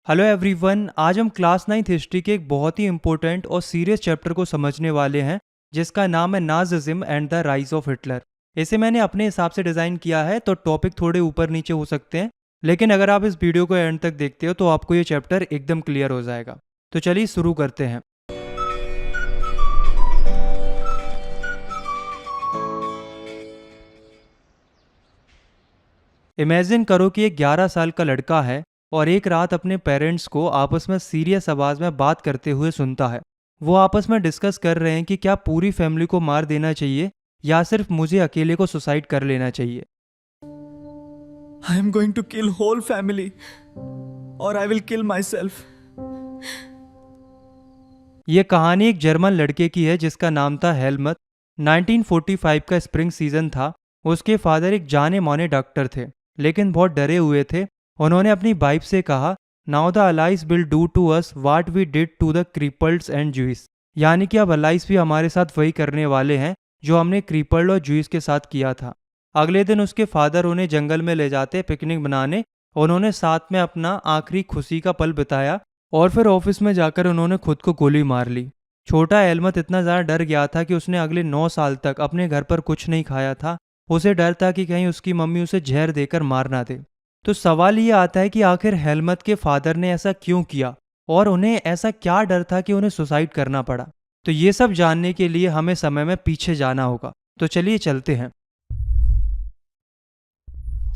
Hello everyone. आज हम class 9th history के एक बहुत ही इंपॉर्टेंट और सीरियस चैप्टर को समझने वाले हैं जिसका नाम है Nazism and the rise of Hitler. इसे मैंने अपने हिसाब से डिज़ाइन किया है तो टॉपिक थोड़े ऊपर नीचे हो सकते हैं, लेकिन अगर आप इस वीडियो को एंड तक देखते हो तो आपको ये चैप्टर एकदम क्लियर हो जाएगा। तो चलिए शुरू करते हैं। इमेजिन करो कि एक 11 साल का लड़का है और एक रात अपने पेरेंट्स को आपस में सीरियस आवाज़ में बात करते हुए सुनता है। वो आपस में डिस्कस कर रहे हैं कि क्या पूरी फैमिली को मार देना चाहिए या सिर्फ मुझे अकेले को सुसाइड कर लेना चाहिए। I am going to kill whole family or I will kill myself. ये कहानी एक जर्मन लड़के की है जिसका नाम था हेलमत। 1945 का स्प्रिंग सीजन था। उसके फादर एक जाने माने डॉक्टर थे, लेकिन बहुत डरे हुए थे। उन्होंने अपनी वाइफ से कहा, now the allies will do to us what we did to the cripples and Jews. यानी कि अब अलाइज भी हमारे साथ वही करने वाले हैं जो हमने क्रीपल्ड और ज्यूइस के साथ किया था। अगले दिन उसके फादर उन्हें जंगल में ले जाते पिकनिक बनाने। उन्होंने साथ में अपना आखिरी खुशी का पल बिताया और फिर ऑफिस में जाकर उन्होंने खुद को गोली मार ली। छोटा एलमत इतना ज़्यादा डर गया था कि उसने अगले 9 साल तक अपने घर पर कुछ नहीं खाया था। उसे डर था कि कहीं उसकी मम्मी उसे जहर देकर मार ना दे। तो सवाल ये आता है कि आखिर हेलमत के फादर ने ऐसा क्यों किया और उन्हें ऐसा क्या डर था कि उन्हें सुसाइड करना पड़ा। तो ये सब जानने के लिए हमें समय में पीछे जाना होगा। तो चलिए चलते हैं।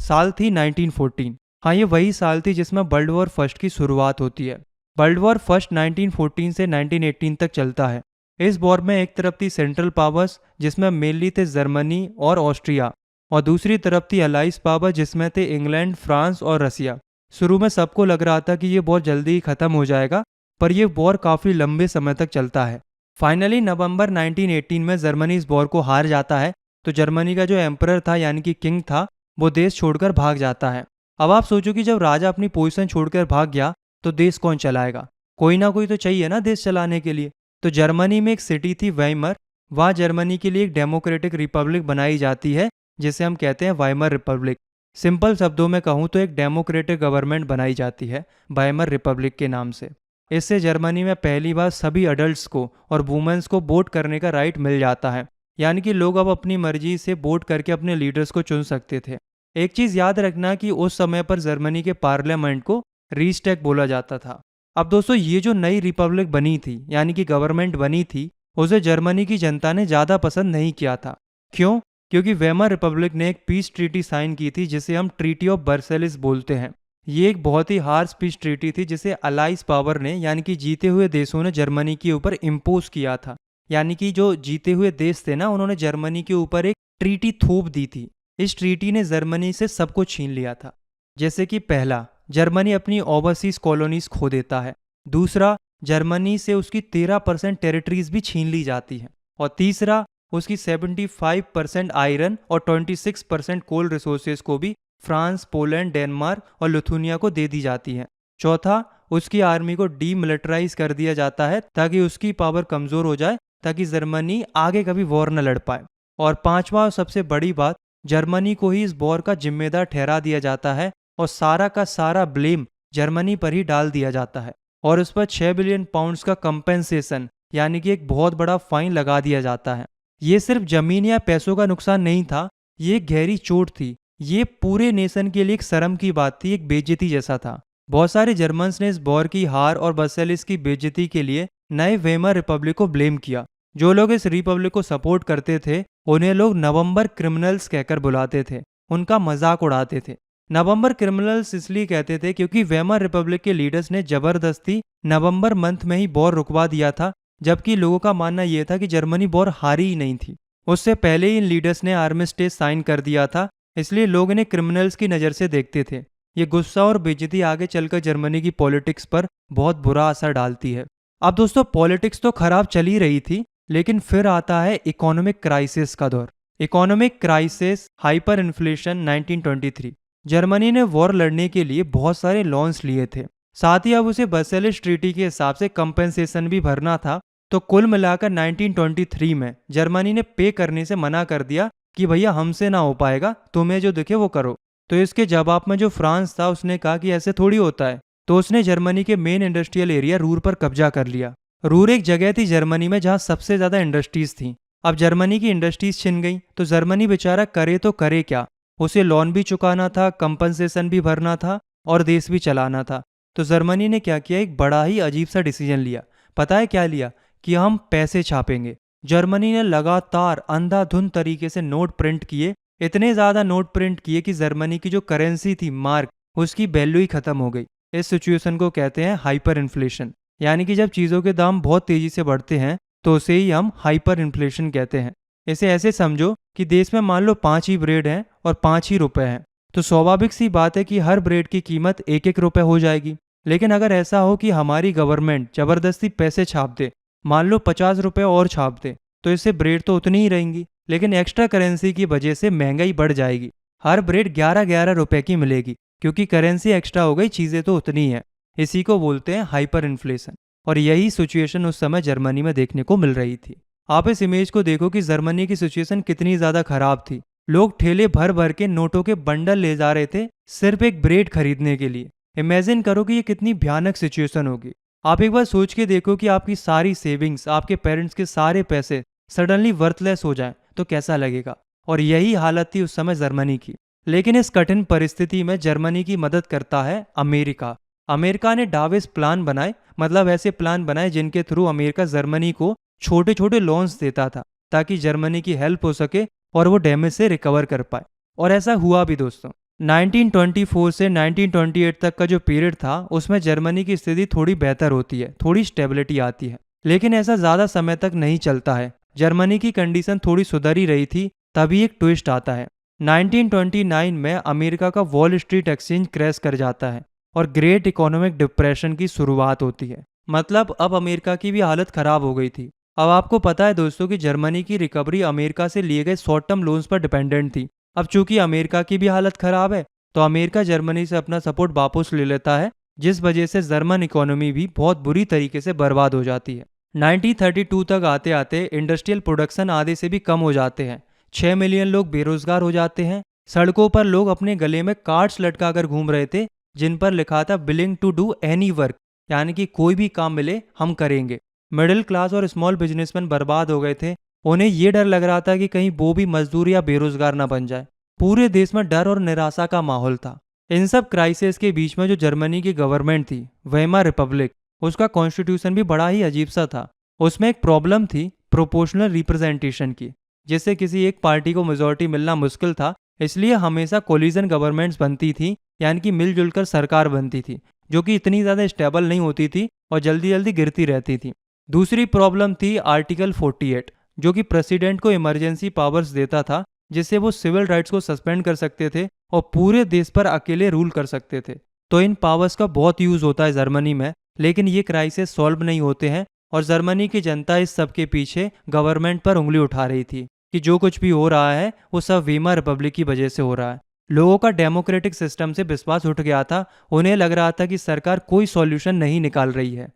साल थी 1914। हाँ, ये वही साल थी जिसमें वर्ल्ड वॉर फर्स्ट की शुरुआत होती है। वर्ल्ड वॉर फर्स्ट 1914 से 1918 तक चलता है। इस वॉर में एक तरफ थी सेंट्रल पावर्स जिसमें मेनली थे जर्मनी और ऑस्ट्रिया, और दूसरी तरफ थी अलाइज पावर जिसमें थे इंग्लैंड, फ्रांस और रसिया। शुरू में सबको लग रहा था कि ये वॉर जल्दी ही खत्म हो जाएगा, पर यह वॉर काफ़ी लंबे समय तक चलता है। फाइनली नवंबर 1918 में जर्मनी इस वॉर को हार जाता है। तो जर्मनी का जो एम्परर था यानी कि किंग था, वो देश छोड़कर भाग जाता है। अब आप सोचो कि जब राजा अपनी पोजीशन छोड़कर भाग गया तो देश कौन चलाएगा? कोई ना कोई तो चाहिए ना देश चलाने के लिए। तो जर्मनी में एक सिटी थी वाइमर। वहाँ जर्मनी के लिए एक डेमोक्रेटिक रिपब्लिक बनाई जाती है जिसे हम कहते हैं वाइमर रिपब्लिक। सिंपल शब्दों में कहूँ तो एक डेमोक्रेटिक गवर्नमेंट बनाई जाती है वाइमर रिपब्लिक के नाम से। इससे जर्मनी में पहली बार सभी अडल्ट्स को और वुमेन्स को वोट करने का राइट मिल जाता है। यानी कि लोग अब अपनी मर्जी से वोट करके अपने लीडर्स को चुन सकते थे। एक चीज़ याद रखना कि उस समय पर जर्मनी के पार्लियामेंट को रीस्टैग बोला जाता था। अब दोस्तों, ये जो नई रिपब्लिक बनी थी यानी कि गवर्नमेंट बनी थी, उसे जर्मनी की जनता ने ज़्यादा पसंद नहीं किया था। क्यों? क्योंकि वेमर रिपब्लिक ने एक पीस ट्रीटी साइन की थी जिसे हम ट्रीटी ऑफ वर्सेलिस बोलते हैं। ये एक बहुत ही हार्श पीस ट्रीटी थी जिसे अलाइज पावर ने यानी कि जीते हुए देशों ने जर्मनी के ऊपर इम्पोज किया था। यानी कि जो जीते हुए देश थे ना, उन्होंने जर्मनी के ऊपर एक ट्रीटी थोप दी थी। इस ट्रीटी ने जर्मनी से सब कुछ छीन लिया था। जैसे कि पहला, जर्मनी अपनी ओवरसीज कॉलोनीज खो देता है। दूसरा, जर्मनी से उसकी 13% टेरिटरीज भी छीन ली जाती है। और तीसरा, उसकी 75% आयरन और 26% कोल रिसोर्सेज को भी फ्रांस, पोलैंड, डेनमार्क और लिथुनिया को दे दी जाती है। चौथा, उसकी आर्मी को डीमिलिटराइज कर दिया जाता है ताकि उसकी पावर कमज़ोर हो जाए, ताकि जर्मनी आगे कभी वॉर न लड़ पाए। और पांचवा और सबसे बड़ी बात, जर्मनी को ही इस वॉर का जिम्मेदार ठहरा दिया जाता है और सारा का सारा ब्लेम जर्मनी पर ही डाल दिया जाता है। और उस पर 6 बिलियन पाउंड्स का कंपेंसेशन यानी कि एक बहुत बड़ा फाइन लगा दिया जाता है। ये सिर्फ जमीन या पैसों का नुकसान नहीं था, ये एक गहरी चोट थी। ये पूरे नेशन के लिए एक शर्म की बात थी, एक बेइज्जती जैसा था। बहुत सारे जर्मन्स ने इस वॉर की हार और वर्सेलिस की बेइज्जती के लिए नए वेमर रिपब्लिक को ब्लेम किया। जो लोग इस रिपब्लिक को सपोर्ट करते थे उन्हें लोग नवंबर क्रिमिनल्स कहकर बुलाते थे, उनका मजाक उड़ाते थे। नवंबर क्रिमिनल्स इसलिए कहते थे क्योंकि वेमर रिपब्लिक के लीडर्स ने जबरदस्ती नवंबर मंथ में ही वॉर रुकवा दिया था, जबकि लोगों का मानना यह था कि जर्मनी वॉर हारी ही नहीं थी। उससे पहले ही इन लीडर्स ने आर्मिस्टेज साइन कर दिया था, इसलिए लोग इन्हें क्रिमिनल्स की नज़र से देखते थे। ये गुस्सा और बेइज्जती आगे चलकर जर्मनी की पॉलिटिक्स पर बहुत बुरा असर डालती है। अब दोस्तों, पॉलिटिक्स तो खराब चल ही रही थी, लेकिन फिर आता है इकोनॉमिक क्राइसिस का दौर। Economic crisis, hyper inflation 1923। Germany ने वॉर लड़ने के लिए बहुत सारे लोन्स लिए थे, साथ ही अब उसे वर्सेलिस ट्रीटी के हिसाब से कंपेंसेशन भी भरना था। तो कुल मिलाकर 1923 में जर्मनी ने पे करने से मना कर दिया कि भैया हमसे ना हो पाएगा, तुम्हें जो दिखे वो करो। तो इसके जवाब में जो फ्रांस था उसने कहा कि ऐसे थोड़ी होता है, तो उसने जर्मनी के मेन इंडस्ट्रियल एरिया रूर पर कब्जा कर लिया। रूर एक जगह थी जर्मनी में जहाँ सबसे ज़्यादा इंडस्ट्रीज थी। अब जर्मनी की इंडस्ट्रीज छिन गई तो जर्मनी बेचारा करे तो करे क्या। उसे लोन भी चुकाना था, कंपनसेशन भी भरना था और देश भी चलाना था। तो जर्मनी ने क्या किया, एक बड़ा ही अजीब सा डिसीजन लिया। पता है क्या लिया? कि हम पैसे छापेंगे। जर्मनी ने लगातार अंधाधुंध तरीके से नोट प्रिंट किए, इतने ज़्यादा नोट प्रिंट किए कि जर्मनी की जो करेंसी थी मार्क, उसकी वैल्यू ही खत्म हो गई। इस सिचुएशन को कहते हैं हाइपर इन्फ्लेशन, यानी कि जब चीज़ों के दाम बहुत तेज़ी से बढ़ते हैं तो उसे ही हम हाइपर इन्फ्लेशन कहते हैं। इसे ऐसे समझो कि देश में मान लो 5 ही ब्रेड हैं और 5 ही रुपए हैं, तो स्वाभाविक सी बात है कि हर ब्रेड की कीमत 1-1 रुपए हो जाएगी। लेकिन अगर ऐसा हो कि हमारी गवर्नमेंट ज़बरदस्ती पैसे छाप दे, मान लो 50 रुपए और छाप दे, तो इससे ब्रेड तो उतनी ही रहेंगी, लेकिन एक्स्ट्रा करेंसी की वजह से महंगाई बढ़ जाएगी। हर ब्रेड 11-11 रुपए की मिलेगी, क्योंकि करेंसी एक्स्ट्रा हो गई, चीज़ें तो उतनी हैं। इसी को बोलते हैं हाइपर इन्फ्लेशन। और यही सिचुएशन उस समय जर्मनी में देखने को मिल रही थी। आप इस इमेज को देखो कि जर्मनी की सिचुएशन कितनी ज़्यादा खराब थी। लोग ठेले भर भर के नोटों के बंडल ले जा रहे थे सिर्फ एक ब्रेड खरीदने के लिए। इमेजिन करो कि ये कितनी भयानक सिचुएशन होगी। आप एक बार सोच के देखो कि आपकी सारी सेविंग्स, आपके पेरेंट्स के सारे पैसे सडनली वर्थलेस हो जाएं तो कैसा लगेगा। और यही हालत थी उस समय जर्मनी की। लेकिन इस कठिन परिस्थिति में जर्मनी की मदद करता है अमेरिका। अमेरिका ने डाविस प्लान बनाए, मतलब ऐसे प्लान बनाए जिनके थ्रू अमेरिका जर्मनी को छोटे छोटे लोन्स देता था ताकि जर्मनी की हेल्प हो सके और वो डैमेज से रिकवर कर पाए। और ऐसा हुआ भी दोस्तों। 1924 से 1928 तक का जो पीरियड था उसमें जर्मनी की स्थिति थोड़ी बेहतर होती है, थोड़ी स्टेबिलिटी आती है। लेकिन ऐसा ज़्यादा समय तक नहीं चलता है। जर्मनी की कंडीशन थोड़ी सुधर ही रही थी, तभी एक ट्विस्ट आता है। 1929 में अमेरिका का वॉल स्ट्रीट एक्सचेंज क्रैश कर जाता है और ग्रेट इकोनॉमिक डिप्रेशन की शुरुआत होती है। मतलब अब अमेरिका की भी हालत खराब हो गई थी। अब आपको पता है दोस्तों कि जर्मनी की रिकवरी अमेरिका से लिए गए शॉर्ट टर्म लोन्स पर डिपेंडेंट थी। अब चूंकि अमेरिका की भी हालत खराब है तो अमेरिका जर्मनी से अपना सपोर्ट वापस ले लेता है, जिस वजह से जर्मन इकोनॉमी भी बहुत बुरी तरीके से बर्बाद हो जाती है। 1932 तक आते आते इंडस्ट्रियल प्रोडक्शन आधे से भी कम हो जाते हैं। 6 मिलियन लोग बेरोजगार हो जाते हैं। सड़कों पर लोग अपने गले में कार्ड्स लटका कर घूम रहे थे जिन पर लिखा था willing to do any work, यानी कि कोई भी काम मिले हम करेंगे। मिडिल क्लास और स्मॉल बिजनेसमैन बर्बाद हो गए थे। उन्हें ये डर लग रहा था कि कहीं वो भी मजदूर या बेरोजगार ना बन जाए। पूरे देश में डर और निराशा का माहौल था। इन सब क्राइसिस के बीच में जो जर्मनी की गवर्नमेंट थी, वेइमार रिपब्लिक, उसका कॉन्स्टिट्यूशन भी बड़ा ही अजीब सा था। उसमें एक प्रॉब्लम थी प्रोपोर्शनल रिप्रेजेंटेशन की, जिससे किसी एक पार्टी को मेजॉरिटी मिलना मुश्किल था। इसलिए हमेशा कोलिजन गवर्नमेंट्स बनती थी, यानी कि मिलजुल कर सरकार बनती थी, जो कि इतनी ज़्यादा स्टेबल नहीं होती थी और जल्दी जल्दी गिरती रहती थी। दूसरी प्रॉब्लम थी आर्टिकल 48, जो कि प्रेसिडेंट को इमरजेंसी पावर्स देता था, जिससे वो सिविल राइट्स को सस्पेंड कर सकते थे और पूरे देश पर अकेले रूल कर सकते थे। तो इन पावर्स का बहुत यूज़ होता है जर्मनी में, लेकिन ये क्राइसिस सॉल्व नहीं होते हैं और जर्मनी की जनता इस सब के पीछे गवर्नमेंट पर उंगली उठा रही थी कि जो कुछ भी हो रहा है वो सब वेइमार रिपब्लिक की वजह से हो रहा है। लोगों का डेमोक्रेटिक सिस्टम से विश्वास उठ गया था। उन्हें लग रहा था कि सरकार कोई सॉल्यूशन नहीं निकाल रही है।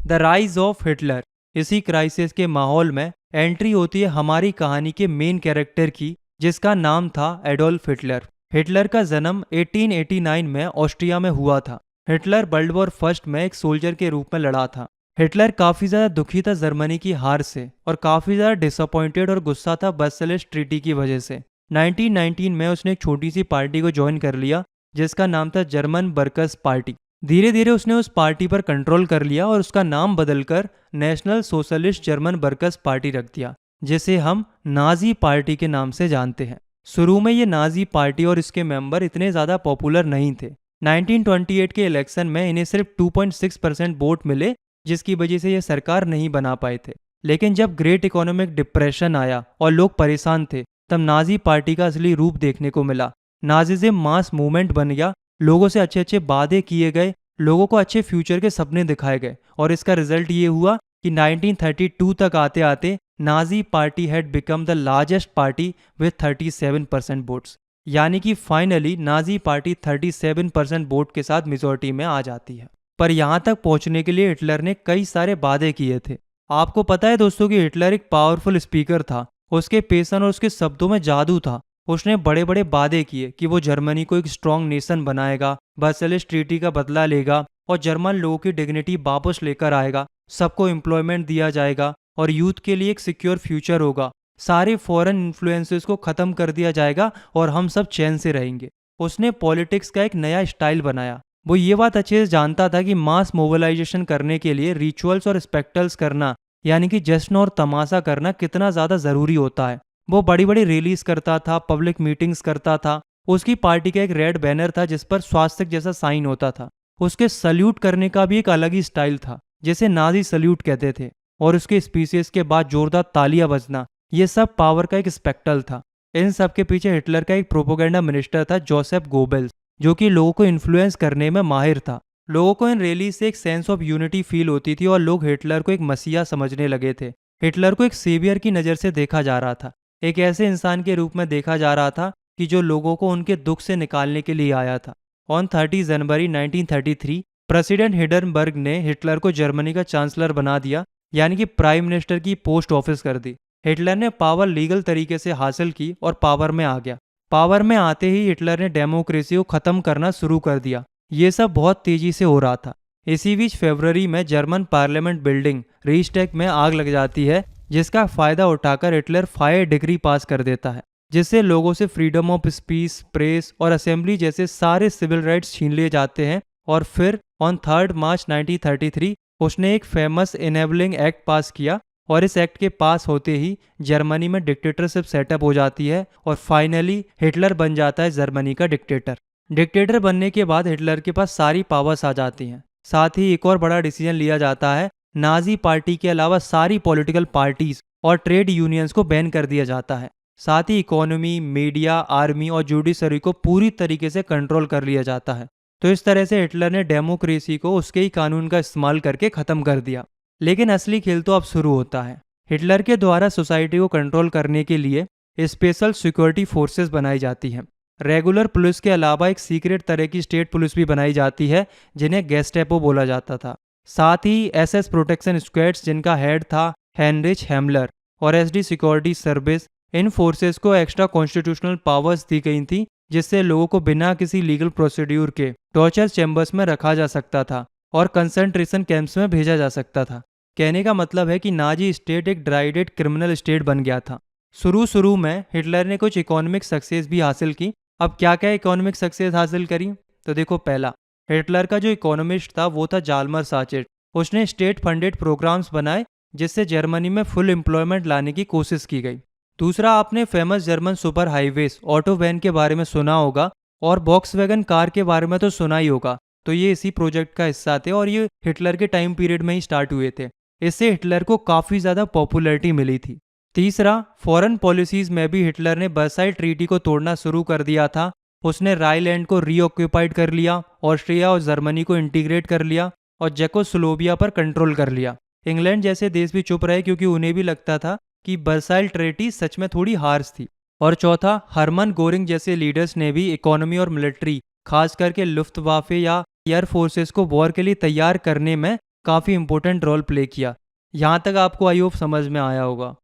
The rise of Hitler. इसी क्राइसिस के माहौल में एंट्री होती है हमारी कहानी के मेन कैरेक्टर की, जिसका नाम था एडोल्फ हिटलर। हिटलर का जन्म 1889 में ऑस्ट्रिया में हुआ था। हिटलर वर्ल्ड वॉर फर्स्ट में एक सोल्जर के रूप में लड़ा था। हिटलर काफ़ी ज़्यादा दुखी था जर्मनी की हार से और काफ़ी ज़्यादा डिसअपॉइंटेड और गुस्सा था वर्साइलेस ट्रीटी की वजह से। 1919 में उसने एक छोटी सी पार्टी को ज्वाइन कर लिया जिसका नाम था जर्मन वर्कर्स पार्टी। धीरे धीरे उसने उस पार्टी पर कंट्रोल कर लिया और उसका नाम बदलकर national socialist German workers party रख दिया, जिसे हम नाजी पार्टी के नाम से जानते हैं। शुरू में ये नाजी पार्टी और इसके मेंबर इतने ज़्यादा पॉपुलर नहीं थे। 1928 के इलेक्शन में इन्हें सिर्फ 2.6% वोट मिले, जिसकी वजह से ये सरकार नहीं बना पाए थे। लेकिन जब ग्रेट इकोनॉमिक डिप्रेशन आया और लोग परेशान थे, तब नाजी पार्टी का असली रूप देखने को मिला। नाजिज्म मास मूवमेंट बन गया। लोगों से अच्छे अच्छे वादे किए गए, लोगों को अच्छे फ्यूचर के सपने दिखाए गए और इसका रिजल्ट ये हुआ कि 1932 तक आते आते Nazi party had become the largest party with 37% votes. यानी कि फाइनली नाजी पार्टी 37% वोट के साथ मेजॉरिटी में आ जाती है। पर यहाँ तक पहुँचने के लिए हिटलर ने कई सारे वादे किए थे। आपको पता है दोस्तों कि हिटलर एक पावरफुल स्पीकर था। उसके पेशन और उसके शब्दों में जादू था। उसने बड़े बड़े वादे किए कि वो जर्मनी को एक स्ट्रॉन्ग नेशन बनाएगा, वर्साइलेस ट्रीटी का बदला लेगा और जर्मन लोगों की डिग्निटी वापस लेकर आएगा, सबको एम्प्लॉयमेंट दिया जाएगा और यूथ के लिए एक सिक्योर फ्यूचर होगा, सारे फॉरेन इन्फ्लुएंसेस को ख़त्म कर दिया जाएगा और हम सब चैन से रहेंगे। उसने पॉलिटिक्स का एक नया स्टाइल बनाया। वो ये बात अच्छे से जानता था कि मास मोबिलाइजेशन करने के लिए रिचुअल्स और स्पेक्टल्स करना, यानी कि जश्न और तमाशा करना कितना ज़्यादा ज़रूरी होता है। वो बड़ी बड़ी रैलीज करता था, पब्लिक मीटिंग्स करता था। उसकी पार्टी का एक रेड बैनर था जिस पर स्वास्तिक जैसा साइन होता था। उसके सल्यूट करने का भी एक अलग ही स्टाइल था, जिसे नाजी सल्यूट कहते थे, और उसके स्पीचेस के बाद जोरदार तालियां बजना, ये सब पावर का एक स्पेक्टल था। इन सब के पीछे हिटलर का एक प्रोपोगेंडा मिनिस्टर था, जोसेफ गोबेल्स, जो कि लोगों को इन्फ्लुएंस करने में माहिर था। लोगों को इन रैली से एक सेंस ऑफ यूनिटी फील होती थी और लोग हिटलर को एक मसीहा समझने लगे थे। हिटलर को एक सेवियर की नज़र से देखा जा रहा था, एक ऐसे इंसान के रूप में देखा जा रहा था कि जो लोगों को उनके दुख से निकालने के लिए आया था। ऑन 30 जनवरी 1933 प्रेसिडेंट हिंडनबर्ग ने हिटलर को जर्मनी का चांसलर बना दिया, यानी कि प्राइम मिनिस्टर की पोस्ट ऑफिस कर दी। हिटलर ने पावर लीगल तरीके से हासिल की और पावर में आ गया। पावर में आते ही हिटलर ने डेमोक्रेसी को ख़त्म करना शुरू कर दिया। ये सब बहुत तेजी से हो रहा था। इसी बीच फरवरी में जर्मन पार्लियामेंट बिल्डिंग रीस्टैग में आग लग जाती है, जिसका फ़ायदा उठाकर हिटलर फायर डिक्री पास कर देता है, जिससे लोगों से फ्रीडम ऑफ स्पीच, प्रेस और असेंबली जैसे सारे सिविल राइट्स छीन लिए जाते हैं। और फिर ऑन 3 मार्च 1933 उसने एक फेमस इनेबलिंग एक्ट पास किया, और इस एक्ट के पास होते ही जर्मनी में डिक्टेटरशिप सेटअप हो जाती है और फाइनली हिटलर बन जाता है जर्मनी का डिक्टेटर। डिक्टेटर बनने के बाद हिटलर के पास सारी पावर्स आ जाती हैं। साथ ही एक और बड़ा डिसीजन लिया जाता है, नाजी पार्टी के अलावा सारी पॉलिटिकल पार्टीज और ट्रेड यूनियंस को बैन कर दिया जाता है। साथ ही इकोनॉमी, मीडिया, आर्मी और जुडिशरी को पूरी तरीके से कंट्रोल कर लिया जाता है। तो इस तरह से हिटलर ने डेमोक्रेसी को उसके ही कानून का इस्तेमाल करके ख़त्म कर दिया। लेकिन असली खेल तो अब शुरू होता है। हिटलर के द्वारा सोसाइटी को कंट्रोल करने के लिए स्पेशल सिक्योरिटी फोर्सेस बनाई जाती हैं। रेगुलर पुलिस के अलावा एक सीक्रेट तरह की स्टेट पुलिस भी बनाई जाती है, जिन्हें गेस्टेपो बोला जाता था। साथ ही एसएस प्रोटेक्शन स्क्वाड्स, जिनका हेड था हेनरिच हेमलर, और एसडी सिक्योरिटी सर्विस, इन फोर्सेस को एक्स्ट्रा कॉन्स्टिट्यूशनल पावर्स दी गई थी, जिससे लोगों को बिना किसी लीगल प्रोसीड्यूर के टॉर्चर चैम्बर्स में रखा जा सकता था और कंसंट्रेशन कैंप्स में भेजा जा सकता था। कहने का मतलब है कि नाजी स्टेट एक ड्राइडेड क्रिमिनल स्टेट बन गया था। शुरू में हिटलर ने कुछ इकोनॉमिक सक्सेस भी हासिल की। अब क्या क्या इकोनॉमिक सक्सेस हासिल करी, तो देखो, पहला, हिटलर का जो इकोनॉमिस्ट था वो था जाल्मर साचेट। उसने स्टेट फंडेड प्रोग्राम्स बनाए, जिससे जर्मनी में फुल एम्प्लॉयमेंट लाने की कोशिश की गई। दूसरा, आपने famous German super highways autobahn के बारे में सुना होगा, और वॉक्सवैगन कार के बारे में तो सुना ही होगा। तो ये इसी प्रोजेक्ट का हिस्सा थे और ये हिटलर के टाइम पीरियड में ही स्टार्ट हुए थे। इससे हिटलर को काफ़ी ज़्यादा पॉपुलैरिटी मिली थी। तीसरा, फॉरेन पॉलिसीज़ में भी हिटलर ने वर्साइल ट्रीटी को तोड़ना शुरू कर दिया था। उसने रायलैंड को रीऑक्यूपाइड कर लिया, ऑस्ट्रिया और जर्मनी को इंटीग्रेट कर लिया और चेकोस्लोवाकिया पर कंट्रोल कर लिया। इंग्लैंड जैसे देश भी चुप रहे, क्योंकि उन्हें भी लगता था कि वर्साइल ट्रीटी सच में थोड़ी हार्श थी। और चौथा, हरमन गोरिंग जैसे लीडर्स ने भी इकोनॉमी और मिलिट्री, खास करके लुफ्तवाफे या एयर फोर्सेस को वॉर के लिए तैयार करने में काफ़ी इंपॉर्टेंट रोल प्ले किया। यहाँ तक आपको आई होप समझ में आया होगा।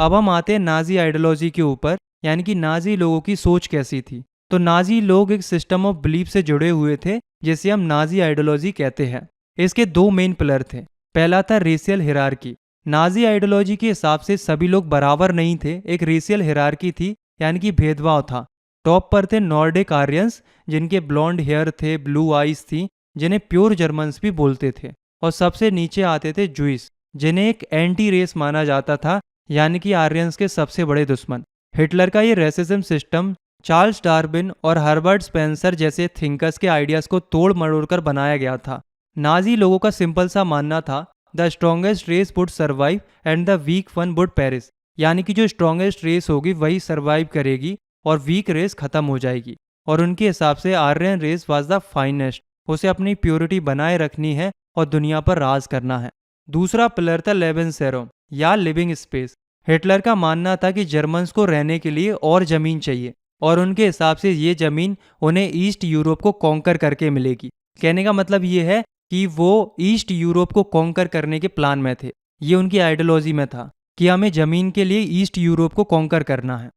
अब हम आते हैं नाजी आइडियोलॉजी के ऊपर, यानी कि नाजी लोगों की सोच कैसी थी। तो नाजी लोग एक सिस्टम ऑफ बिलीफ से जुड़े हुए थे, जिसे हम नाजी आइडियोलॉजी कहते हैं। इसके दो मेन पिलर थे। पहला था रेशियल हिरार्की। नाजी आइडियोलॉजी के हिसाब से सभी लोग बराबर नहीं थे, एक रेशियल हिरार्की थी, यानी कि भेदभाव था। टॉप पर थे नॉर्डिक आर्यंस, जिनके ब्लॉन्ड हेयर थे, ब्लू आइज थी, जिन्हें प्योर जर्मन्स भी बोलते थे। और सबसे नीचे आते थे जूइस, जिन्हें एक एंटी रेस माना जाता था, यानी कि आर्यंस के सबसे बड़े दुश्मन। हिटलर का ये रेसिज्म सिस्टम चार्ल्स डार्विन और हर्बर्ट स्पेंसर जैसे थिंकर्स के आइडियाज़ को तोड़ मरोड़ कर बनाया गया था। नाजी लोगों का सिंपल सा मानना था, the strongest race would survive and the weak one would perish, यानी कि जो स्ट्रॉन्गेस्ट रेस होगी वही सर्वाइव करेगी और वीक रेस खत्म हो जाएगी। और उनके हिसाब से Aryan race was the finest, उसे अपनी प्योरिटी बनाए रखनी है और दुनिया पर राज करना है। दूसरा पिलर था लेबेनसेरोम या लिविंग स्पेस। हिटलर का मानना था कि जर्मन्स को रहने के लिए और ज़मीन चाहिए, और उनके हिसाब से ये ज़मीन उन्हें ईस्ट यूरोप को कॉन्कर करके मिलेगी। कहने का मतलब ये है कि वो ईस्ट यूरोप को कॉन्कर करने के प्लान में थे। ये उनकी आइडियोलॉजी में था कि हमें ज़मीन के लिए ईस्ट यूरोप को कॉन्कर करना है।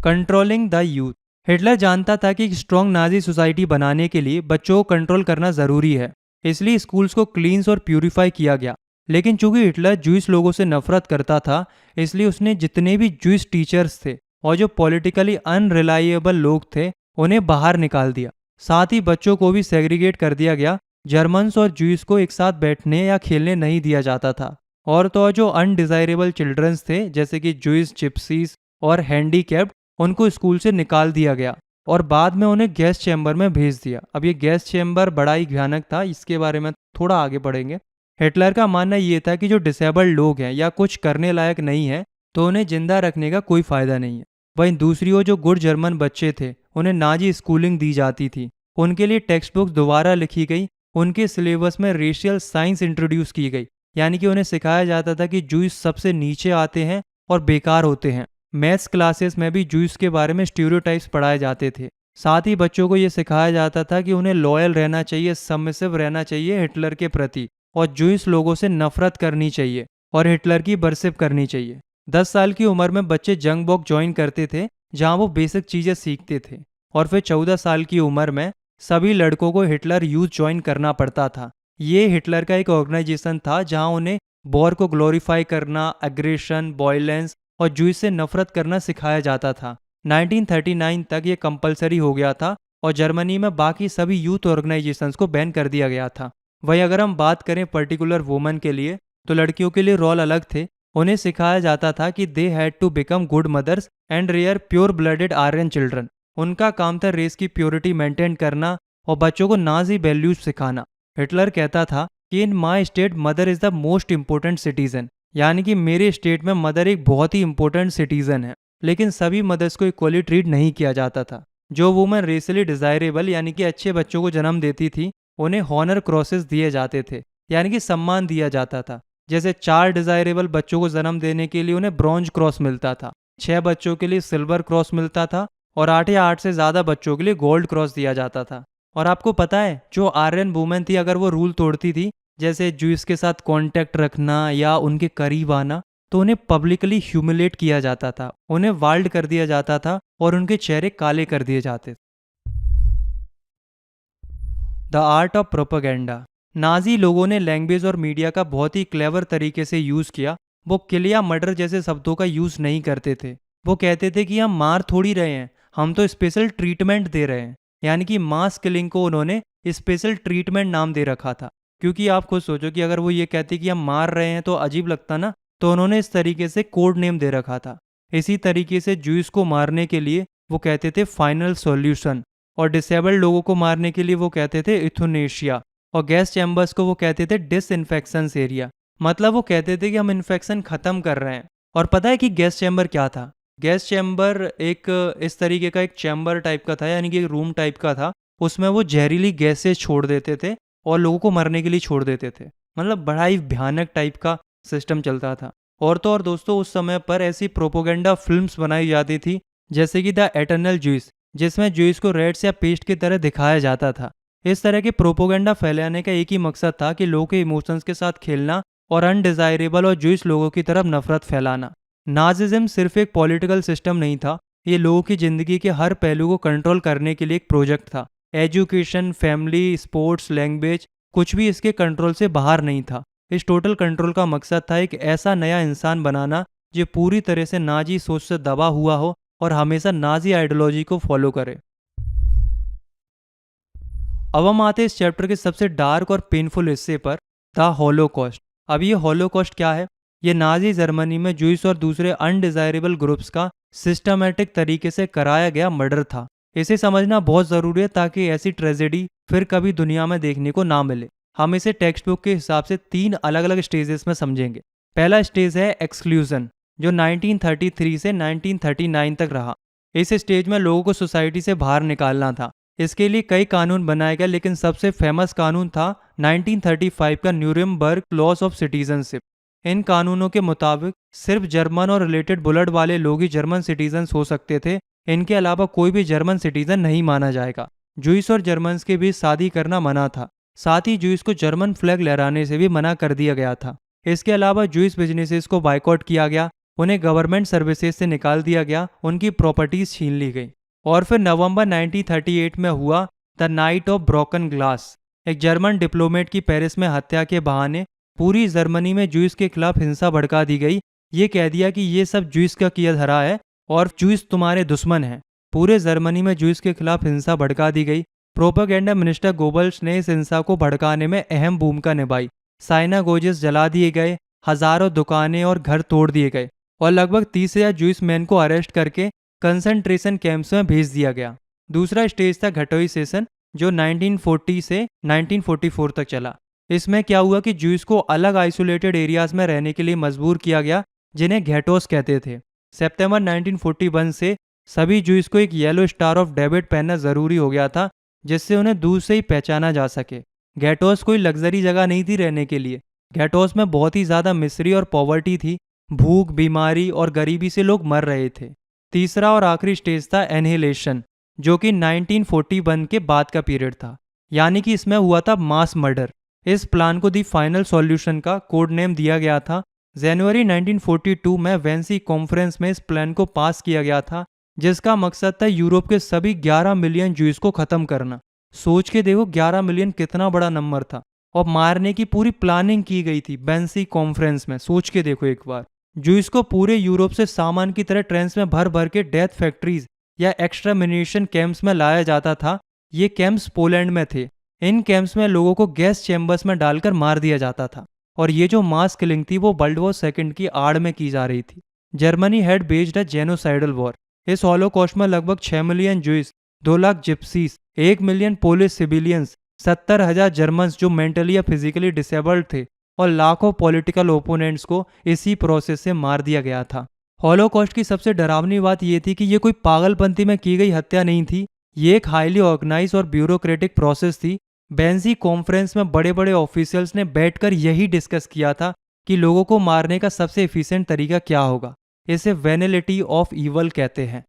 Controlling the youth. हिटलर जानता था कि एक स्ट्रॉन्ग नाजी सोसाइटी बनाने के लिए बच्चों को कंट्रोल करना ज़रूरी है, इसलिए स्कूल्स को क्लींस और प्यूरिफाई किया गया। लेकिन चूंकि हिटलर जूइश लोगों से नफरत करता था, इसलिए उसने जितने भी जूइश टीचर्स थे और जो पॉलिटिकली अनरिलायबल लोग थे उन्हें बाहर निकाल दिया। साथ ही बच्चों को भी सेग्रीगेट कर दिया गया। जर्मन्स और जूइश को एक साथ बैठने या खेलने नहीं दिया जाता था। और तो जो अनडिजायरेबल चिल्ड्रंस थे, जैसे कि जूइश, जिप्सीज और हैंडीकैप्ड, उनको स्कूल से निकाल दिया गया और बाद में उन्हें गैस चैम्बर में भेज दिया। अब ये गैस चैम्बर बड़ा ही भयानक था, इसके बारे में थोड़ा आगे बढ़ेंगे। हिटलर का मानना ये था कि जो डिसेबल्ड लोग हैं या कुछ करने लायक नहीं है तो उन्हें जिंदा रखने का कोई फायदा नहीं है। वहीं दूसरी ओर जो गुड जर्मन बच्चे थे उन्हें नाजी स्कूलिंग दी जाती थी। उनके लिए टेक्स्ट बुक्स दोबारा लिखी गई, उनके सिलेबस में रेशियल साइंस इंट्रोड्यूस की गई, यानी कि उन्हें सिखाया जाता था कि जूइस सबसे नीचे आते हैं और बेकार होते हैं। मैथ्स क्लासेस में भी जूइस के बारे में स्टीरियोटाइप्स पढ़ाए जाते थे। साथ ही बच्चों को ये सिखाया जाता था कि उन्हें लॉयल रहना चाहिए, सबमिसिव रहना चाहिए हिटलर के प्रति, और जूइस लोगों से नफरत करनी चाहिए और हिटलर की बरसिप करनी चाहिए। 10 साल की उम्र में बच्चे जंग बॉक ज्वाइन करते थे, जहां वो बेसिक चीज़ें सीखते थे, और फिर 14 साल की उम्र में सभी लड़कों को हिटलर यूथ ज्वाइन करना पड़ता था। ये हिटलर का एक ऑर्गेनाइजेशन था जहां उन्हें वॉर को ग्लोरीफाई करना, एग्रेशन, वायलेंस और जूइस से नफरत करना सिखाया जाता था। 1939 तक ये कंपलसरी हो गया था और जर्मनी में बाकी सभी यूथ ऑर्गेनाइजेशंस को बैन कर दिया गया था। वहीं अगर हम बात करें पर्टिकुलर वुमेन के लिए, तो लड़कियों के लिए रोल अलग थे। उन्हें सिखाया जाता था कि they had to become good mothers and rear pure blooded Aryan children. उनका काम था रेस की प्योरिटी मेंटेन करना और बच्चों को नाजी वैल्यूज सिखाना। हिटलर कहता था कि in my state mother is the most important citizen, यानी कि मेरे स्टेट में मदर एक बहुत ही इंपॉर्टेंट सिटीजन है। लेकिन सभी मदर्स को इक्वली ट्रीट नहीं किया जाता था। जो वुमेन रेसली डिजायरेबल यानी कि अच्छे बच्चों को जन्म देती थी उन्हें हॉनर क्रॉसेस दिए जाते थे, यानी कि सम्मान दिया जाता था। जैसे 4 डिजायरेबल बच्चों को जन्म देने के लिए उन्हें ब्रॉन्ज क्रॉस मिलता था, 6 बच्चों के लिए सिल्वर क्रॉस मिलता था और 8 या 8 से ज़्यादा बच्चों के लिए गोल्ड क्रॉस दिया जाता था। और आपको पता है, जो आर्यन वुमेन थी अगर वो रूल तोड़ती थी, जैसे जूइस के साथ कांटेक्ट रखना या उनके करीब आना, तो उन्हें पब्लिकली ह्यूमिलेट किया जाता था, उन्हें वाल्ड कर दिया जाता था और उनके चेहरे काले कर दिए जाते थे। The art of propaganda. Nazi लोगों ने लैंग्वेज और मीडिया का बहुत ही क्लेवर तरीके से यूज़ किया। वो किल या मर्डर जैसे शब्दों का यूज़ नहीं करते थे। वो कहते थे कि हम मार थोड़ी रहे हैं, हम तो स्पेशल ट्रीटमेंट दे रहे हैं, यानी कि मास किलिंग को उन्होंने स्पेशल ट्रीटमेंट नाम दे रखा था। क्योंकि आप खुद सोचो कि अगर वो ये कहते कि हम मार रहे हैं तो अजीब लगता ना, तो उन्होंने इस तरीके से कोड नेम दे रखा था। इसी तरीके से जूइस को मारने के लिए वो कहते थे फाइनल सॉल्यूशन, और डिसेबल्ड लोगों को मारने के लिए वो कहते थे इथुनेशिया, और गैस चैम्बर्स को वो कहते थे डिसइंफेक्शन एरिया। मतलब वो कहते थे कि हम इन्फेक्शन खत्म कर रहे हैं। और पता है कि गैस चैम्बर क्या था? गैस चैम्बर एक इस तरीके का एक चैम्बर टाइप का था, यानी कि एक रूम टाइप का था। उसमें वो जहरीली गैसेज छोड़ देते थे और लोगों को मरने के लिए छोड़ देते थे। मतलब बड़ा ही भयानक टाइप का सिस्टम चलता था। और तो और दोस्तों, उस समय पर ऐसी प्रोपोगेंडा फिल्म्स बनाई जाती थी जैसे कि द एटर्नल जूइस, जिसमें जूइस को रेड्स या पेस्ट की तरह दिखाया जाता था। इस तरह के प्रोपोगेंडा फैलाने का एक ही मकसद था कि लोगों के इमोशंस के साथ खेलना और अनडिजायरेबल और जूइस लोगों की तरफ नफरत फैलाना। नाजिज्म सिर्फ एक पॉलिटिकल सिस्टम नहीं था, ये लोगों की ज़िंदगी के हर पहलू को कंट्रोल करने के लिए एक प्रोजेक्ट था। एजुकेशन, फैमिली, स्पोर्ट्स, लैंग्वेज, कुछ भी इसके कंट्रोल से बाहर नहीं था। इस टोटल कंट्रोल का मकसद था एक ऐसा नया इंसान बनाना जो पूरी तरह से नाजी सोच से दबा हुआ हो और हमेशा नाजी आइडियोलॉजी को फॉलो करे। अब हम आते हैं इस चैप्टर के सबसे डार्क और पेनफुल हिस्से पर, द हॉलोकॉस्ट। अब ये हॉलोकॉस्ट क्या है? ये नाजी जर्मनी में जूइस और दूसरे अनडिजायरेबल ग्रुप्स का सिस्टमैटिक तरीके से कराया गया मर्डर था। इसे समझना बहुत ज़रूरी है ताकि ऐसी ट्रेजेडी फिर कभी दुनिया में देखने को ना मिले। हम इसे टेक्स्ट बुक के हिसाब से 3 अलग अलग स्टेजेस में समझेंगे। पहला स्टेज है एक्सक्लूजन, जो 1933 से 1939 तक रहा। इस स्टेज में लोगों को सोसाइटी से बाहर निकालना था। इसके लिए कई कानून बनाए गए, लेकिन सबसे फेमस कानून था 1935 का न्यूरेमबर्ग लॉस ऑफ सिटीजनशिप। इन कानूनों के मुताबिक सिर्फ जर्मन और रिलेटेड ब्लड वाले लोग ही जर्मन सिटीजन्स हो सकते थे। इनके अलावा कोई भी जर्मन सिटीजन नहीं माना जाएगा। जूइस और जर्मन्स के बीच शादी करना मना था। साथ ही जूइस को जर्मन फ्लैग लहराने से भी मना कर दिया गया था। इसके अलावा जूइश बिजनेसेस को बाइकआउट किया गया, उन्हें गवर्नमेंट सर्विसेज से निकाल दिया गया, उनकी प्रॉपर्टीज छीन ली गई। और फिर नवंबर 1938 में हुआ the night of broken glass. एक जर्मन डिप्लोमेट की पेरिस में हत्या के बहाने पूरी जर्मनी में जूइश के खिलाफ हिंसा भड़का दी गई। ये कह दिया कि ये सब जूइश का किया धरा है और जूइश तुम्हारे दुश्मन हैं। पूरे जर्मनी में जूइश के खिलाफ हिंसा भड़का दी गई। प्रोपेगेंडा मिनिस्टर गोबल्स ने इस हिंसा को भड़काने में अहम भूमिका निभाई। साइनागोजेस जला दिए गए, हजारों दुकानें और घर तोड़ दिए गए और लगभग 30,000 जूइश मैन को अरेस्ट करके कंसंट्रेशन कैंप्स में भेज दिया गया। दूसरा स्टेज था घटोई सेशन, जो 1940 से 1944 तक चला। इसमें क्या हुआ कि जूइश को अलग आइसोलेटेड एरियाज में रहने के लिए मजबूर किया गया, जिन्हें घेटोस कहते थे। सितंबर 1941 से सभी जूइश को एक येलो स्टार ऑफ डेविड पहनना जरूरी हो गया था, जिससे उन्हें दूर से ही पहचाना जा सके। घेटोस कोई लग्जरी जगह नहीं थी रहने के लिए। घेटोस में बहुत ही ज्यादा मिसेरी और पॉवर्टी थी। भूख, बीमारी और गरीबी से लोग मर रहे थे। तीसरा और आखिरी स्टेज था एनहिलेशन, जो कि 1941 के बाद का पीरियड था, यानी कि इसमें हुआ था मास मर्डर। इस प्लान को दी फाइनल सॉल्यूशन का कोड नेम दिया गया था। जनवरी 1942 में वेंसी कॉन्फ्रेंस में इस प्लान को पास किया गया था, जिसका मकसद था यूरोप के सभी 11 मिलियन जूइस को खत्म करना। सोच के देखो 11 मिलियन कितना बड़ा नंबर था, और मारने की पूरी प्लानिंग की गई थी वेंसी कॉन्फ्रेंस में। सोच के देखो एक बार, जूइस को पूरे यूरोप से सामान की तरह ट्रेन्स में भर भर के डेथ फैक्ट्रीज या एक्सटरमिनेशन कैंप्स में लाया जाता था। ये कैंप्स पोलैंड में थे। इन कैंप्स में लोगों को गैस चैम्बर्स में डालकर मार दिया जाता था, और ये जो मास किलिंग थी वो वर्ल्ड वॉर सेकंड की आड़ में की जा रही थी। Germany had based a genocidal war. इस हॉलोकॉस्ट में लगभग 6 million Jews, 2 lakh gypsies, 1 million Polish civilians, 70,000 Germans जो मेंटली या फिजिकली डिसेबल्ड थे, और लाखों पॉलिटिकल ओपोनेंट्स को इसी प्रोसेस से मार दिया गया था। हॉलोकॉस्ट की सबसे डरावनी बात यह थी कि ये कोई पागलपंती में की गई हत्या नहीं थी। ये एक हाईली ऑर्गेनाइज और ब्यूरोक्रेटिक प्रोसेस थी। बेंजी कॉन्फ्रेंस में बड़े बड़े ऑफिशियल्स ने बैठकर यही डिस्कस किया था कि लोगों को मारने का सबसे एफिशिएंट तरीका क्या होगा। इसे वेनिलिटी ऑफ ईवल कहते हैं।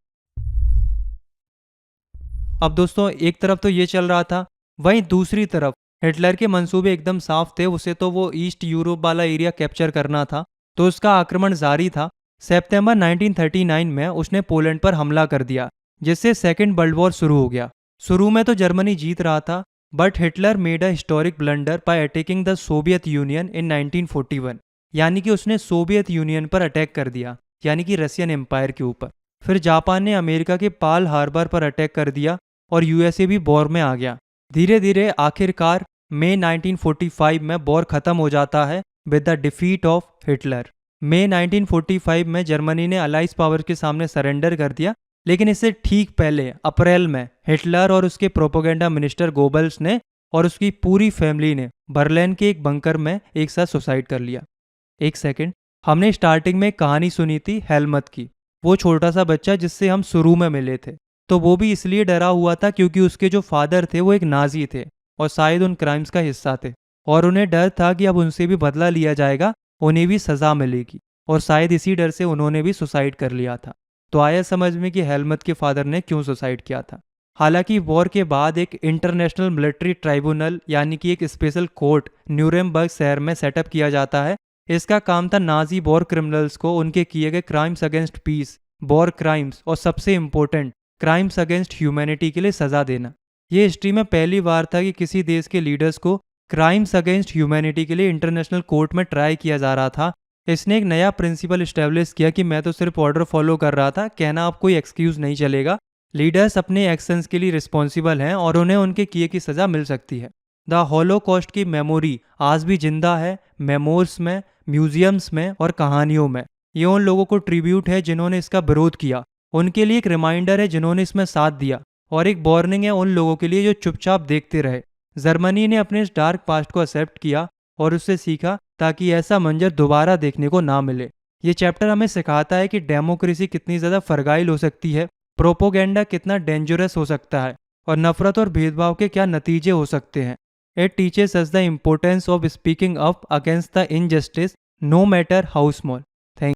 अब दोस्तों, एक तरफ तो ये चल रहा था, वहीं दूसरी तरफ हिटलर के मंसूबे एकदम साफ थे। उसे तो वो ईस्ट यूरोप वाला एरिया कैप्चर करना था, तो उसका आक्रमण जारी था। सितंबर 1939 में उसने पोलैंड पर हमला कर दिया, जिससे सेकेंड वर्ल्ड वॉर शुरू हो गया। शुरू में तो जर्मनी जीत रहा था, but Hitler made a historic blunder by attacking the Soviet Union in 1941, यानी कि उसने सोवियत यूनियन पर अटैक कर दिया, यानी कि रशियन एम्पायर के ऊपर। फिर जापान ने अमेरिका के पाल हार्बर पर अटैक कर दिया और यूएसए भी वॉर में आ गया। धीरे धीरे आखिरकार मई 1945 में वॉर खत्म हो जाता है with the defeat of Hitler. मई 1945 में जर्मनी ने अलाइज पावर के सामने सरेंडर कर दिया, लेकिन इससे ठीक पहले अप्रैल में हिटलर और उसके प्रोपेगेंडा मिनिस्टर गोबल्स ने और उसकी पूरी फैमिली ने बर्लिन के एक बंकर में एक साथ सुसाइड कर लिया। एक सेकंड, हमने स्टार्टिंग में एक कहानी सुनी थी हेलमत की, वो छोटा सा बच्चा जिससे हम शुरू में मिले थे। तो वो भी इसलिए डरा हुआ था क्योंकि उसके जो फादर थे वो एक नाजी थे और शायद उन क्राइम्स का हिस्सा थे, और उन्हें डर था कि अब उनसे भी बदला लिया जाएगा, उन्हें भी सजा मिलेगी, और शायद इसी डर से उन्होंने भी सुसाइड कर लिया था। तो आया समझ में कि हेलमत के फादर ने क्यों सुसाइड किया था। हालांकि वॉर के बाद एक इंटरनेशनल मिलिट्री ट्राइब्यूनल, यानी कि एक स्पेशल कोर्ट न्यूरेमबर्ग शहर में सेटअप किया जाता है। इसका काम था नाजी वॉर क्रिमिनल्स को उनके किए गए crimes against peace, war crimes और सबसे इम्पोर्टेंट क्राइम्स अगेंस्ट ह्यूमैनिटी के लिए सजा देना। ये हिस्ट्री में पहली बार था कि किसी देश के लीडर्स को क्राइम्स अगेंस्ट ह्यूमैनिटी के लिए इंटरनेशनल कोर्ट में ट्राई किया जा रहा था। इसने एक नया प्रिंसिपल इस्टेब्लिश किया कि मैं तो सिर्फ ऑर्डर फॉलो कर रहा था, कहना अब कोई एक्सक्यूज नहीं चलेगा। लीडर्स अपने एक्शंस के लिए रिस्पॉन्सिबल हैं और उन्हें उनके किए की सजा मिल सकती है। द हॉलोकॉस्ट की मेमोरी आज भी जिंदा है, मेमोर्स में, म्यूजियम्स में और कहानियों में। ये उन लोगों को ट्रिब्यूट है जिन्होंने इसका विरोध किया, उनके लिए एक रिमाइंडर है जिन्होंने इसमें साथ दिया, और एक वार्निंग है उन लोगों के लिए जो चुपचाप देखते रहे। जर्मनी ने अपने इस डार्क पास्ट को एक्सेप्ट किया और उससे सीखा ताकि ऐसा मंजर दोबारा देखने को ना मिले। ये चैप्टर हमें सिखाता है कि डेमोक्रेसी कितनी ज़्यादा फर्गाइल हो सकती है, प्रोपोगेंडा कितना डेंजरस हो सकता है, और नफरत और भेदभाव के क्या नतीजे हो सकते हैं। It teaches us the importance of speaking up against the injustice no matter how small.